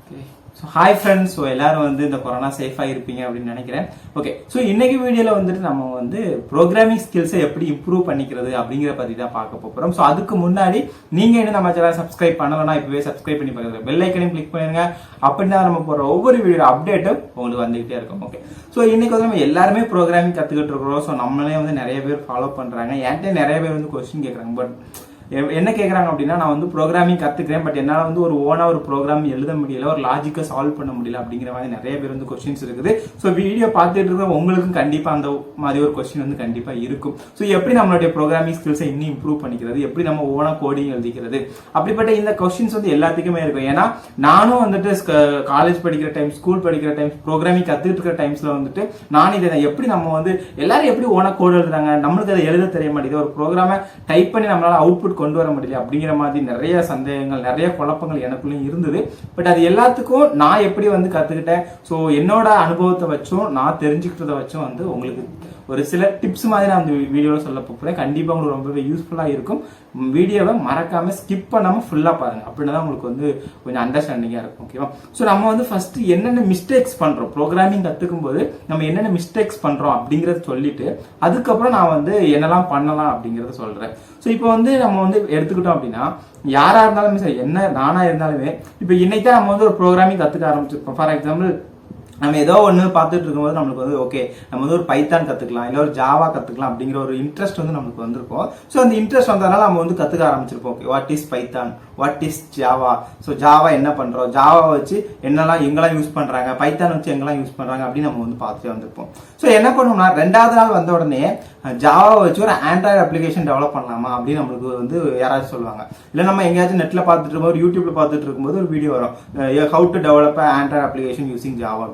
Okay. So hi friends, so எல்லாரும் வந்து இந்த கொரோனா சேஃபா இருப்பீங்க அப்படின்னு நினைக்கிறேன். ஓகே, ஸோ இன்னைக்கு வீடியோல வந்துட்டு நம்ம வந்து ப்ரோக்ராமிங் ஸ்கில்ஸை எப்படி இம்ப்ரூவ் பண்ணிக்கிறது அப்படிங்கிற பத்தி தான் பார்க்க போறோம். ஸோ அதுக்கு முன்னாடி நீங்க என்ன நம்ம சேனல் சப்ஸ்கிரைப் பண்ணலன்னா இப்பவே சப்ஸ்கிரைப் பண்ணி பாருங்க, பெல் ஐக்கனையும் கிளிக் பண்ணிருங்க. அப்படின்னா நம்ம போற ஒவ்வொரு வீடியோ அப்டேட்டும் உங்களுக்கு வந்துகிட்டே இருக்கும். ஓகே, ஸோ இன்னைக்கு வந்து நம்ம எல்லாருமே ப்ரோக்ராமிங் கத்துக்கிட்டு இருக்கிறோம். ஸோ நம்மளே வந்து நிறைய பேர் ஃபாலோ பண்றாங்க. என்கிட்ட நிறைய பேர் வந்து கொஸ்டின் கேட்கறாங்க. பட் என்ன கேட்குறாங்க அப்படின்னா, நான் வந்து ப்ரோக்ராமிங் கற்றுக்கிறேன், பட் என்னால் வந்து ஒரு ஓனாக ஒரு ப்ரோக்ராம் எழுத முடியல, ஒரு லாஜிக்கை சால்வ் பண்ண முடியல அப்படிங்கிற மாதிரி நிறைய பேர் வந்து கொஸ்டின்ஸ் இருக்குது. ஸோ வீடியோ பார்த்துட்டு இருக்க உங்களுக்கும் கண்டிப்பாக அந்த மாதிரி ஒரு கொஸ்டின் வந்து கண்டிப்பாக இருக்கும். ஸோ எப்படி நம்மளுடைய ப்ரோக்ராமிங் ஸ்கில்ஸை இன்னும் இம்ப்ரூவ் பண்ணிக்கிறது, எப்படி நம்ம ஓனாக கோடிங் எழுதிக்கிறது, அப்படிப்பட்ட இந்த கொஸ்டின்ஸ் வந்து எல்லாத்துக்குமே இருக்கும். ஏன்னா நானும் வந்துட்டு காலேஜ் படிக்கிற டைம், ஸ்கூல் படிக்கிற டைம், ப்ரோக்ராமிங் கற்றுட்டு இருக்கிற டைம்ஸ்ல வந்துட்டு நான் இதை எப்படி நம்ம வந்து எல்லாரும் எப்படி ஓனாக கோடு எழுதுறாங்க, நம்மளுக்கு அதை எழுத தெரிய மாட்டேங்குது, ஒரு ப்ரோக்ராமை டைப் பண்ணி நம்மளால அவுட்புட் கொண்டு வர முடியல அப்படிங்கிற மாதிரி நிறைய சந்தேகங்கள், நிறைய குழப்பங்கள் எனக்குள்ளேயும் இருந்தது. பட் அது எல்லாத்துக்கும் நான் எப்படி வந்து கத்துக்கிட்டேன், ஸோ என்னோட அனுபவத்தை வச்சும் நான் தெரிஞ்சுக்கிட்டதை வச்சும் வந்து உங்களுக்கு ஒரு சில டிப்ஸ் மாதிரி நான் அந்த வீடியோவில் சொல்ல போகிறேன். கண்டிப்பாக உங்களுக்கு ரொம்பவே யூஸ்ஃபுல்லாக இருக்கும். வீடியோவை மறக்காம ஸ்கிப் பண்ணாம ஃபுல்லா பாருங்க, அப்படின்னா தான் உங்களுக்கு வந்து கொஞ்சம் அண்டர்ஸ்டாண்டிங்கா இருக்கும். ஓகேவா? ஸோ நம்ம வந்து ஃபர்ஸ்ட் என்னென்ன மிஸ்டேக்ஸ் பண்றோம், ப்ரோக்ராமிங் கத்துக்கும் போது நம்ம என்னென்ன மிஸ்டேக்ஸ் பண்றோம் அப்படிங்கறத சொல்லிட்டு அதுக்கப்புறம் நான் வந்து என்னெல்லாம் பண்ணலாம் அப்படிங்கறத சொல்றேன். ஸோ இப்போ வந்து நம்ம வந்து எடுத்துக்கிட்டோம் அப்படின்னா, யாரா இருந்தாலுமே சரி, என்ன நானா இருந்தாலுமே இப்போ இன்னைக்கு தான் நம்ம வந்து ஒரு ப்ரோக்ராமிங் கத்துக்க ஆரம்பிச்சிருக்கோம். ஃபார் எக்ஸாம்பிள், நம்ம ஏதோ ஒன்று பார்த்துட்டு இருக்கும்போது நம்மளுக்கு வந்து ஓகே, நம்ம வந்து ஒரு பைத்தான் கற்றுக்கலாம், இல்லை ஒரு ஜாவா கற்றுக்கலாம் அப்படிங்கிற ஒரு இன்ட்ரெஸ்ட் வந்து நம்மளுக்கு வந்திருக்கும். ஸோ அந்த இன்ட்ரெஸ்ட் வந்ததுனால நம்ம வந்து கற்றுக்க ஆரம்பிச்சிருப்போம். Okay, what is Python, what is Java, so Java என்ன பண்ணுறோம், ஜாவா வச்சு என்னெல்லாம் எங்கெல்லாம் யூஸ் பண்ணுறாங்க, பைத்தான் வச்சு எங்கெல்லாம் யூஸ் பண்ணுறாங்க அப்படின்னு நம்ம வந்து பார்த்துட்டு வந்திருப்போம். ஸோ என்ன பண்ணுவோம்னா, ரெண்டாவது நாள் வந்த உடனே ஜாவா வச்சு ஒரு ஆண்ட்ராய்டு அப்ளிகேஷன் டெவலப் பண்ணலாமா அப்படின்னு நம்மளுக்கு வந்து யாராச்சும் சொல்லுவாங்க. இல்லை நம்ம எங்கேயாச்சும் நெட்டில் பார்த்துட்டு இருக்கும்போது, யூடியூப்ல பார்த்துட்டு இருக்கும்போது ஒரு வீடியோ வரும், how to develop Android application using Java.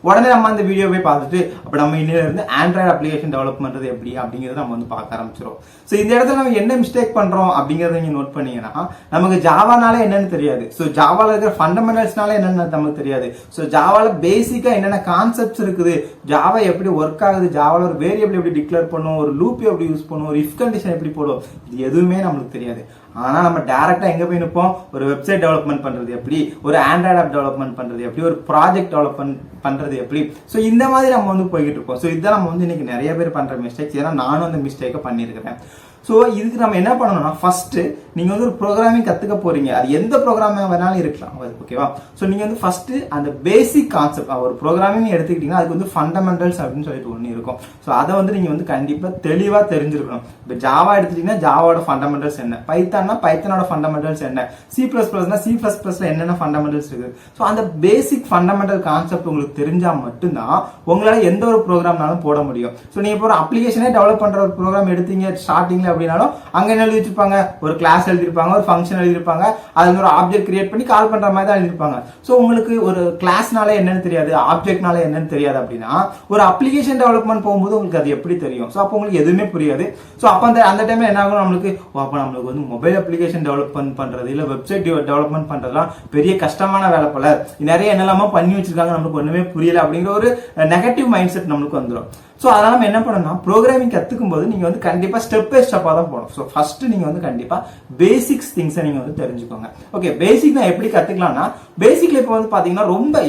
உடனே நம்ம அந்த வீடியோ போய் பார்த்துட்டு அப்ப நம்ம இன்னில இருந்து ஆண்ட்ராய்டு அப்ளிகேஷன் டெவலப் பண்றது எப்படி அப்படிங்கறத நம்ம வந்து பார்க்க ஆரம்பிச்சிடும். ஸோ இந்த இடத்துல நம்ம என்ன மிஸ்டேக் பண்றோம் அப்படிங்கறத நீங்க நோட் பண்ணீங்கன்னா, நமக்கு ஜாவானால என்னன்னு தெரியாது. ஸோ ஜாவால இருக்கிற ஃபண்டமெண்டல்ஸ்னால என்னன்னு நமக்கு தெரியாது. ஸோ ஜாவால பேசிக்கா என்னென்ன கான்செப்ட்ஸ் இருக்குது, ஜாவா எப்படி ஒர்க் ஆகுது, ஜாவால ஒரு வேரியபிள் எப்படி டிக்ளேர் பண்ணுவோம், ஒரு லூப் எப்படி யூஸ் பண்ணுவோம், ஒரு இஃப் கண்டிஷன் எப்படி போடுவோம், இது எதுவுமே நம்மளுக்கு தெரியாது. ஆனா நம்ம டைரக்டா எங்க போய் நிற்போம், ஒரு வெப்சைட் டெவலப்மெண்ட் பண்றது எப்படி, ஒரு ஆண்ட்ராய்டு ஆப் டெவலப்மெண்ட் பண்றது எப்படி, ஒரு ப்ராஜெக்ட் டெவலப்மெண்ட் பண்றது எப்படி. ஸோ இந்த மாதிரி நம்ம வந்து போய்கிட்டு இருக்கோம். ஸோ இதான் நம்ம வந்து இன்னைக்கு நிறைய பேர் பண்ற மிஸ்டேக்ஸ். ஏன்னா நானும் அந்த மிஸ்டேக்கை பண்ணியிருக்கிறேன். ஸோ இதுக்கு நம்ம என்ன பண்ணணும்னா, ஃபர்ஸ்ட் நீங்க வந்து ஒரு ப்ரோக்ராமிங் கத்துக்க போறீங்க, அது எந்த ப்ரோக்ராமிங் வேணாலும் இருக்கலாம். ஓகேவா? ஸோ நீங்க வந்து ஃபர்ஸ்ட் அந்த பேசிக் கான்செப்ட், ஒரு ப்ரோக்ராமிங் எடுத்துக்கிட்டீங்கன்னா அதுக்கு வந்து ஃபண்டமெண்டல்ஸ் அப்படின்னு சொல்லிட்டு ஒன்று இருக்கும். ஸோ அதை வந்து நீங்க வந்து கண்டிப்பா தெளிவா தெரிஞ்சிருக்கணும். இப்போ ஜாவா எடுத்துட்டீங்கன்னா ஜாவாவோட ஃபண்டமெண்டல்ஸ் என்ன, பைத்தான்னா பைத்தானோட ஃபண்டமெண்டல்ஸ் என்ன, C++னா C++ல என்னென்ன ஃபண்டமெண்டல்ஸ் இருக்கு. ஸோ அந்த பேசிக் ஃபண்டமெண்டல் கான்செப்ட் உங்களுக்கு தெரிஞ்சா மட்டும்தான் உங்களால எந்த ஒரு ப்ரோக்ராம்னாலும் போட முடியும். ஸோ நீங்க இப்போ ஒரு அப்ளிகேஷனே டெவலப் பண்ற ஒரு ப்ரோக்ராம் எடுத்தீங்க ஸ்டார்டிங்ல அப்படின்னாலும், அங்க என்ன எழுதி வச்சிருப்பாங்க, ஒரு கிளாஸ் எழுதிருப்பாங்க, ஒரு ஃபங்க்ஷன் எழுதிருப்பாங்க, அதுல ஒரு ஆப்ஜெக்ட் கிரியேட் பண்ணி கால் பண்ற மாதிரி தான் எழுதிருப்பாங்க. சோ உங்களுக்கு ஒரு கிளாஸ்னால என்னன்னு தெரியாது, ஆப்ஜெக்ட்னால என்னன்னு தெரியாது அப்படின்னா, ஒரு அப்ளிகேஷன் டெவலப்மெண்ட் போகும்போது உங்களுக்கு அது எப்படி தெரியும்? சோ அப்போ உங்களுக்கு எதுவுமே புரியாது. சோ அப்ப அந்த டைம்ல என்ன ஆகும், நம்மளுக்கு நம்மளுக்கு வந்து மொபைல் அப்ளிகேஷன் டெவலப்மெண்ட் பண்றது, இல்ல வெப்சைட் டெவலப்மெண்ட் பண்றதுலாம் பெரிய கஷ்டமான வேலை போல, நிறைய என்னெல்லாமோ பண்ணி வச்சிருக்காங்க, நம்மளுக்கு ஒண்ணுமே புரியல அப்படிங்கிற ஒரு நெகட்டிவ் மைண்ட் செட் நம்மளுக்கு வந்துடும். ஸோ அதனால நம்ம என்ன பண்ணணும், ப்ரோக்ராமிங் கத்துக்கும் போது நீங்க வந்து கண்டிப்பா ஸ்டெப் பை ஸ்டெப்பா தான் போகணும். ஸோ ஃபர்ஸ்ட் நீங்க வந்து கண்டிப்பா பேசிக்ஸ் திங்ஸை நீங்க வந்து தெரிஞ்சுக்கோங்க. ஓகே, பேசிக் நான் எப்படி கத்துக்கலாம்னா, பேசிக்ல இப்போ வந்து பாத்தீங்கன்னா ரொம்ப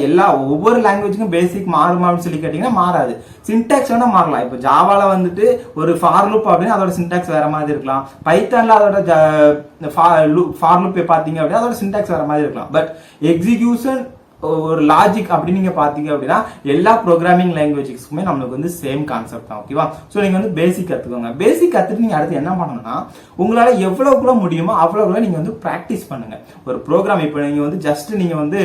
ஒவ்வொரு லாங்குவேஜுக்கும் பேசிக் மாறுமான்னு சொல்லி கேட்டீங்கன்னா மாறாது. சின்டாக்ஸ் வேணா மாறலாம். இப்போ ஜாவால வந்துட்டு ஒரு ஃபார் லூப் அப்படின்னு அதோட சின்டாக்ஸ் வேற மாதிரி இருக்கலாம். பைத்தான்ல அதோட ஃபார் லூப் பாத்தீங்க அப்படின்னா அதோட சின்டாக்ஸ் வேற மாதிரி இருக்கலாம். பட் எக்ஸிகியூஷன், ஒரு லாஜிக் அப்படி நீங்க பாத்தீங்க அப்படின்னா எல்லா ப்ரோக்ராமிங் லாங்குவேஜஸ்க்குமே நம்மளுக்கு வந்து சேம் கான்செப்ட் தான். ஓகேவா? சோ நீங்க வந்து பேசிக் கத்துக்கோங்க. பேசிக் கத்துட்டு நீங்க அடுத்து என்ன பண்ணணும்னா, உங்களால எவ்வளவுக்குள்ள முடியுமோ அவ்வளவுக்குள்ள நீங்க வந்து பிராக்டிஸ் பண்ணுங்க. ஒரு ப்ரோக்ராம் இப்போ நீங்க வந்து ஜஸ்ட் நீங்க வந்து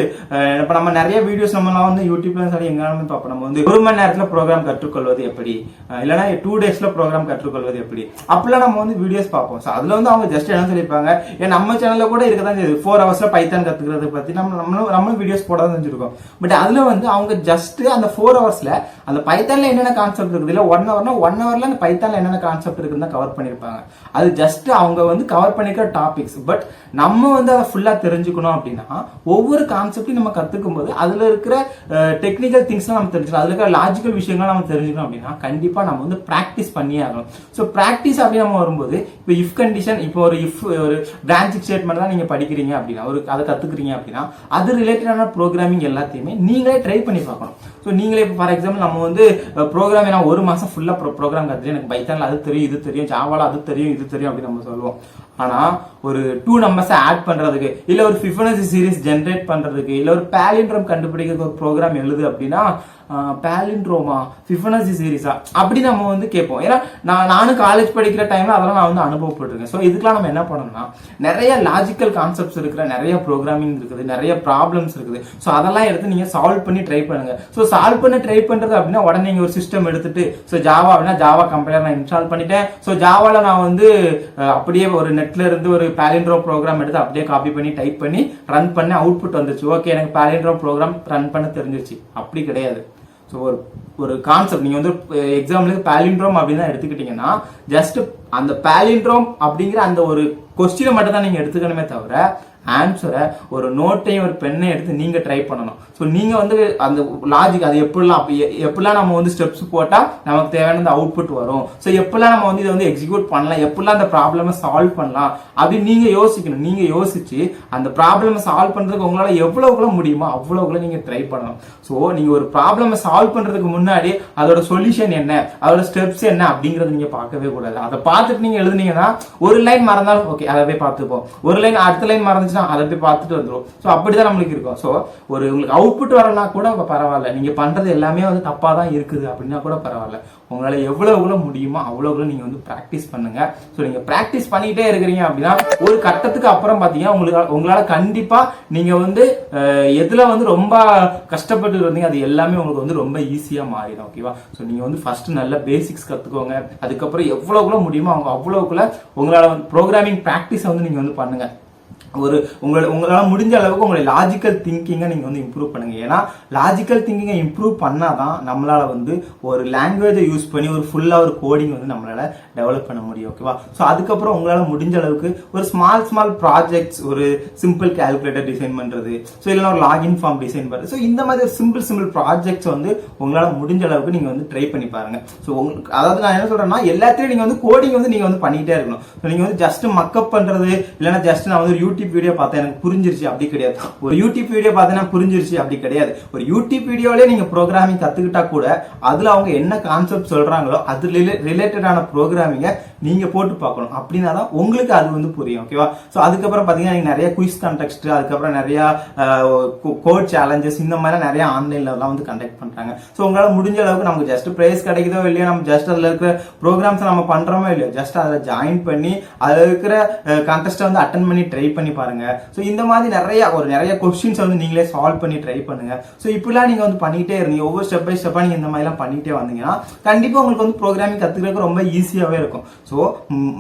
இப்ப நம்ம நிறைய வீடியோஸ் நம்மலாம் வந்து யூடியூப்ல சரி எங்காலுமே பார்ப்போம். நம்ம வந்து 1 மணி நேரத்துல ப்ரோக்ராம் கற்றுக்கொள்வது எப்படி, இல்லைன்னா 2 டேஸ்ல ப்ரோக்ராம் கற்றுக்கொள்வது எப்படி, அப்படிலாம் நம்ம வந்து வீடியோஸ் பார்ப்போம். ஸோ அதுல வந்து அவங்க ஜஸ்ட் என்ன சொல்லியிருப்பாங்க, ஏன் நம்ம சேனல்ல கூட இருக்கதான் செய்யுது 4 ஹவர்ஸ்ல பைத்தான் கத்துக்கிறது பத்தி நம்மளும் வீடியோஸ் போட செஞ்சிருக்கோம். பட் அதுல வந்து அவங்க ஜஸ்ட் அந்த 4 ஹவர்ஸ்ல அந்த பைத்தான்ல என்னென்ன கான்செப்ட் இருக்குது, இல்ல 1 ஹவர்ல அந்த பைத்தான்ல என்னென்ன கான்செப்ட் இருக்குன்னு தான் கவர் பண்ணிருப்பாங்க. அது ஜஸ்ட் அவங்க வந்து கவர் பண்ணிக்கிற டாபிக்ஸ். பட் நம்ம வந்து அதை ஃபுல்லா தெரிஞ்சுக்கணும் அப்படின்னா, ஒவ்வொரு கான்செப்டையும் நம்ம கத்துக்கும் போது அதுல இருக்கிற டெக்னிக்கல் திங்ஸ் நம்ம தெரிஞ்சுக்கணும், அதுல இருக்கிற லாஜிக்கல் விஷயங்கள் நம்ம தெரிஞ்சுக்கணும் அப்படின்னா கண்டிப்பா நம்ம வந்து பிராக்டிஸ் பண்ணியே ஆகணும். ஸோ பிராக்டிஸ் அப்படி நம்ம வரும்போது, இப்போ இஃப் கண்டிஷன், இப்போ ஒரு பிரான்ச் ஸ்டேட்மெண்ட் தான் நீங்க படிக்கிறீங்க அப்படின்னா, அதை கத்துக்கிறீங்க அப்படின்னா, அது ரிலேட்டடான ப்ரோக்ராம் ப்ரோக்ராமிங் எல்லாத்தையுமே நீங்களே ட்ரை பண்ணி பார்க்கணும். ஸோ நீங்களே இப்போ ஃபார் எக்ஸாம்பிள் நம்ம வந்து ப்ரோக்ராம் நான் ஒரு மாசம் ஃபுல்லா ப்ரோக்ராம் கற்றுட்டு எனக்கு பைத்தான்ல அது தெரியும் இது தெரியும் ஜாவால அது தெரியும் இது தெரியும் அப்படின்னு நம்ம சொல்லுவோம். ஆனா ஒரு 2 நம்பர்ஸ் ஆட் பண்றதுக்கு இல்ல ஒரு ஃபிபொனாச்சி சீரிஸ் ஜென்ரேட் பண்றதுக்கு இல்ல ஒரு பாலிண்ட்ரோம் கண்டுபிடிக்கிறதுக்கு ஒரு ப்ரோக்ராம் எழுது அப்படின்னா பாலிண்ட்ரோமா ஃபிபொனாச்சி சீரிஸா அப்படி நம்ம வந்து கேட்போம். ஏன்னா நானும் காலேஜ் படிக்கிற டைம்ல அதெல்லாம் நான் வந்து அனுபவப்பட்டிருக்கேன். ஸோ இதுக்கெல்லாம் நம்ம என்ன பண்ணணும்னா நிறைய லாஜிக்கல் கான்செப்ட்ஸ் இருக்கிற நிறைய ப்ரோக்ராமிங் இருக்குது, நிறைய ப்ராப்ளம்ஸ் இருக்குது. ஸோ அதெல்லாம் எடுத்து நீங்க சால்வ் பண்ணி ட்ரை பண்ணுங்க. ஸோ சால்வ் பண்ண ட்ரை பண்றது அப்படின்னா உடனே நீங்க ஒரு சிஸ்டம் எடுத்துட்டு ஸோ ஜாவா அப்படின்னா ஜாவா கம்பைலர் நான் இன்ஸ்டால் பண்ணிட்டேன். ஸோ ஜாவால நான் வந்து அப்படியே ஒரு நெட்ல இருந்து ஒரு பாலிண்ட்ரோம் ப்ரோக்ராம் எடுத்து அப்படியே காப்பி பண்ணி டைப் பண்ணி ரன் பண்ணி அவுட்புட் வந்துச்சு. ஓகே எனக்கு பாலிண்ட்ரோம் ப்ரோக்ராம் ரன் பண்ண தெரிஞ்சிருச்சு. அப்படி கிடையாது. ஸோ ஒரு கான்செப்ட் நீங்க வந்து எக்ஸாம்பிளுக்கு பாலிண்ட்ரோம் அப்படின்னு எடுத்துக்கிட்டீங்கன்னா ஜஸ்ட் அந்த பாலிண்ட்ரோம் அப்படிங்கிற அந்த ஒரு கொஸ்டினை மட்டும் தான் நீங்க எடுத்துக்கணுமே தவிர ஆன்சரை ஒரு நோட்டையும் ஒரு பெண்ணை எடுத்து நீங்க ட்ரை பண்ணணும். ஸோ நீங்க வந்து அந்த லாஜிக் அது எப்படிலாம் நம்ம வந்து ஸ்டெப்ஸ் போட்டா நமக்கு தேவையான அவுட்புட் வரும், ஸோ எப்படிலாம் நம்ம வந்து இதை வந்து எக்ஸிக்யூட் பண்ணலாம், எப்படிலாம் அந்த ப்ராப்ளமை சால்வ் பண்ணலாம் அப்படின்னு நீங்க யோசிக்கணும். நீங்க யோசிச்சு அந்த ப்ராப்ளமை சால்வ் பண்றதுக்கு உங்களால எவ்வளவுக்குள்ள முடியுமோ அவ்வளவுக்குள்ள நீங்க ட்ரை பண்ணணும். ஸோ நீங்க ஒரு ப்ராப்ளமை சால்வ் பண்றதுக்கு முன்னாடி அதோட சொல்யூஷன் என்ன, அதோட ஸ்டெப்ஸ் என்ன அப்படிங்கறத நீங்க பார்க்கவே கூடாது. அதை பார்த்துட்டு நீங்க எழுதுனீங்கன்னா ஒரு லைன் மறந்தாலும் ஓகே அதை போய் பார்த்துப்போம், ஒரு லைன் அடுத்த லைன் மறந்து அதை போய் பார்த்துட்டு வந்துடும். ஸோ அப்படிதான் நம்மளுக்கு இருக்கும். ஸோ ஒரு உங்களுக்கு அவுட்புட் வரனா கூட பரவாயில்ல, நீங்க பண்றது எல்லாமே வந்து தப்பா தான் இருக்குது அப்படின்னா கூட பரவாயில்ல. உங்களால எவ்வளவு முடியுமோ அவ்வளவு நீங்க வந்து பிராக்டிஸ் பண்ணுங்க. ஸோ நீங்க பிராக்டிஸ் பண்ணிட்டே இருக்கிறீங்க அப்படின்னா ஒரு கட்டத்துக்கு அப்புறம் பாத்தீங்கன்னா உங்களால கண்டிப்பா நீங்க வந்து எதுல வந்து ரொம்ப கஷ்டப்பட்டு இருந்தீங்க அது எல்லாமே உங்களுக்கு வந்து ரொம்ப ஈஸியா மாறிடும். ஓகேவா? ஸோ நீங்க வந்து ஃபர்ஸ்ட் நல்ல பேசிக்ஸ் கத்துக்கோங்க. அதுக்கப்புறம் எவ்வளவுக்குள்ள முடியுமோ அவ்வளவுக்குள்ள உங்களால ப்ரோக்ராமிங் பிராக்டிஸ் வந்து நீங்க வந்து பண்ணுங்க. உங்களால முடிஞ்ச அளவுக்கு உங்களுடைய லாஜிக்கல் திங்கிங்கை நீங்க வந்து இம்ப்ரூவ் பண்ணுங்க. ஏன்னா லாஜிக்கல் திங்கிங்கை இம்ப்ரூவ் பண்ணாதான் நம்மளால வந்து ஒரு லாங்குவேஜை யூஸ் பண்ணி ஒரு ஃபுல்லா ஒரு கோடிங் வந்து நம்மளால டெவலப் பண்ண முடியும். ஓகேவா? ஸோ அதுக்கப்புறம் உங்களால முடிஞ்ச அளவுக்கு ஒரு ஸ்மால் ப்ராஜெக்ட்ஸ், ஒரு சிம்பிள் கால்குலேட்டர் டிசைன் பண்றது, ஸோ இல்லைன்னா ஒரு லாகின் ஃபார்ம் டிசைன் பண்றது, ஸோ இந்த மாதிரி ஒரு சிம்பிள் ப்ராஜெக்ட்ஸ் வந்து உங்களால முடிஞ்ச அளவுக்கு நீங்க வந்து ட்ரை பண்ணி பாருங்க. ஸோ அதாவது நான் என்ன சொல்றேன்னா எல்லாத்தையும் நீங்க வந்து கோடிங் வந்து நீங்க வந்து பண்ணிட்டே இருக்கணும். ஸோ நீங்க வந்து ஜஸ்ட் மக்கப் பண்றது இல்லைன்னா ஜஸ்ட் நான் வந்து யூடியூப் வீடியோ பார்த்தா எனக்கு புரிஞ்சிருச்சு அப்படி கிடையாது. ஒரு யூடியூப் வீடியோ பார்த்தா புரிஞ்சிருச்சு அப்படி கிடையாது. ஒரு யூடியூப் வீடியோலயே நீங்க ப்ரோக்ராமிங் கத்துக்கிட்டா கூட அதுல அவங்க என்ன கான்செப்ட் சொல்றாங்களோ அது ரிலேட்டடான ப்ரோக்ராமிங்க நீங்க போட்டு பார்க்கணும். அப்படின்னா தான் உங்களுக்கு அது வந்து புரியும். ஓகேவா? ஸோ அதுக்கப்புறம் பாத்தீங்கன்னா நீங்க நிறைய குயிஸ் கான்டெக்ட், அதுக்கப்புறம் நிறைய கோட் சேலஞ்சஸ் இந்த மாதிரி நிறைய ஆன்லைன்ல எல்லாம் வந்து கண்டக்ட் பண்றாங்க. ஸோ உங்களால முடிஞ்ச அளவுக்கு நமக்கு ஜஸ்ட் பிரைஸ் கிடைக்குதோ இல்லையோ, நம்ம ஜஸ்ட் அதுல இருக்கிற ப்ரோக்ராம்ஸ் நம்ம பண்றோமோ இல்லையோ, ஜஸ்ட் அதுல ஜாயின் பண்ணி அதுல இருக்கிற கான்டெஸ்ட் வந்து அட்டன் பண்ணி ட்ரை பண்ணி பாருங்க. ஸோ இந்த மாதிரி நிறைய கொஸ்டின்ஸ் வந்து நீங்களே சால்வ் பண்ணி ட்ரை பண்ணுங்க. ஸோ இப்படிலாம் நீங்க வந்து பண்ணிட்டே இருந்தீங்க, ஒவ்வொரு ஸ்டெப் பை ஸ்டெப்பா நீங்க இந்த மாதிரிலாம் பண்ணிட்டே வந்தீங்கன்னா கண்டிப்பா உங்களுக்கு வந்து ப்ரோக்ராமிங் கத்துக்கிறதுக்கு ரொம்ப ஈஸியாவே இருக்கும். ஸோ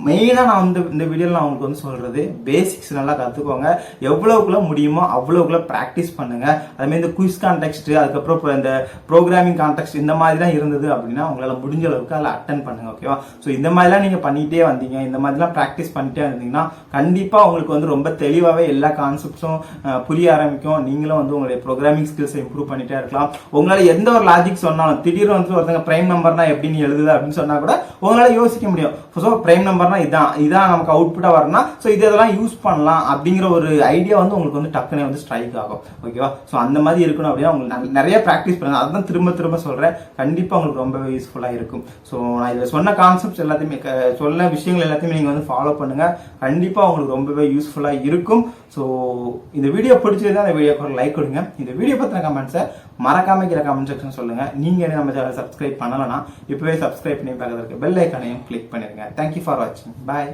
மெயினா நான் வந்து இந்த வீடியோல நான் உங்களுக்கு வந்து சொல்றது பேசிக்ஸ் நல்லா கத்துக்கோங்க. எவ்வளவுக்குள்ள முடியுமோ அவ்வளவுக்குள்ள பிராக்டிஸ் பண்ணுங்க. அதே மாதிரி இந்த குயிஸ் கான்டெக்ட், அதுக்கப்புறம் இந்த ப்ரோக்ராமிங் கான்டெக்ட் இந்த மாதிரி தான் இருந்தது அப்படின்னா உங்களால முடிஞ்ச அளவுக்கு அதில் அட்டன் பண்ணுங்க. ஓகேவா? ஸோ இந்த மாதிரிலாம் நீங்க பண்ணிட்டே வந்தீங்க, இந்த மாதிரிலாம் பிராக்டிஸ் பண்ணிட்டே வந்தீங்கன்னா கண்டிப்பா உங்களுக்கு வந்து ரொம்ப தெளிவாகவே எல்லா கான்செப்ட்ஸும் புரிய ஆரம்பிக்கும். நீங்களும் வந்து உங்களுடைய ப்ரோக்ராமிங் ஸ்கில்ஸை இம்ப்ரூவ் பண்ணிட்டே இருக்கலாம். உங்களால எந்த ஒரு லாஜிக் சொன்னாலும் திடீர்னு வந்து ஒருத்தங்க பிரைம் நம்பர்னா எப்படி நீ எழுதுது அப்படின்னு சொன்னா கூட உங்களால யோசிக்க முடியும். ஸோ பிரைம் நம்பர்னா இதான் நமக்கு அவுட்புட்டா வரணும், ஸோ இதெல்லாம் யூஸ் பண்ணலாம் அப்படிங்கிற ஒரு ஐடியா வந்து உங்களுக்கு வந்து டக்குனே வந்து ஸ்ட்ரைக் ஆகும். ஓகேவா? ஸோ அந்த மாதிரி இருக்கணும் அப்படின்னா உங்களுக்கு நிறைய ப்ராக்டிஸ் பண்ணுங்க. அதான் திரும்ப சொல்றேன், கண்டிப்பா உங்களுக்கு ரொம்பவே யூஸ்ஃபுல்லா இருக்கும். ஸோ நான் இதில் சொன்ன கான்செப்ட்ஸ் எல்லாத்தையுமே சொன்ன விஷயங்கள் எல்லாத்தையுமே நீங்க வந்து ஃபாலோ பண்ணுங்க. கண்டிப்பா உங்களுக்கு ரொம்பவே யூஸ்ஃபுல்லா இருக்கும். ஸோ இந்த வீடியோ பிடிச்சிருந்தா இந்த வீடியோக்கு ஒரு லைக் கொடுங்க. இந்த வீடியோ பத்தின கமெண்ட்ஸை மறக்காம கீழே கமெண்ட் செக்ஷன் சொல்லுங்க. நீங்க நம்ம சேனல் சப்ஸ்கிரைப் பண்ணலன்னா இப்பவே சப்ஸ்கிரைப் பண்ணி பக்கத்துல இருக்க பெல் ஐக்கானையும் கிளிக் பண்ணிருங்க. தேங்க்யூ ஃபார் வாட்சிங். பாய்.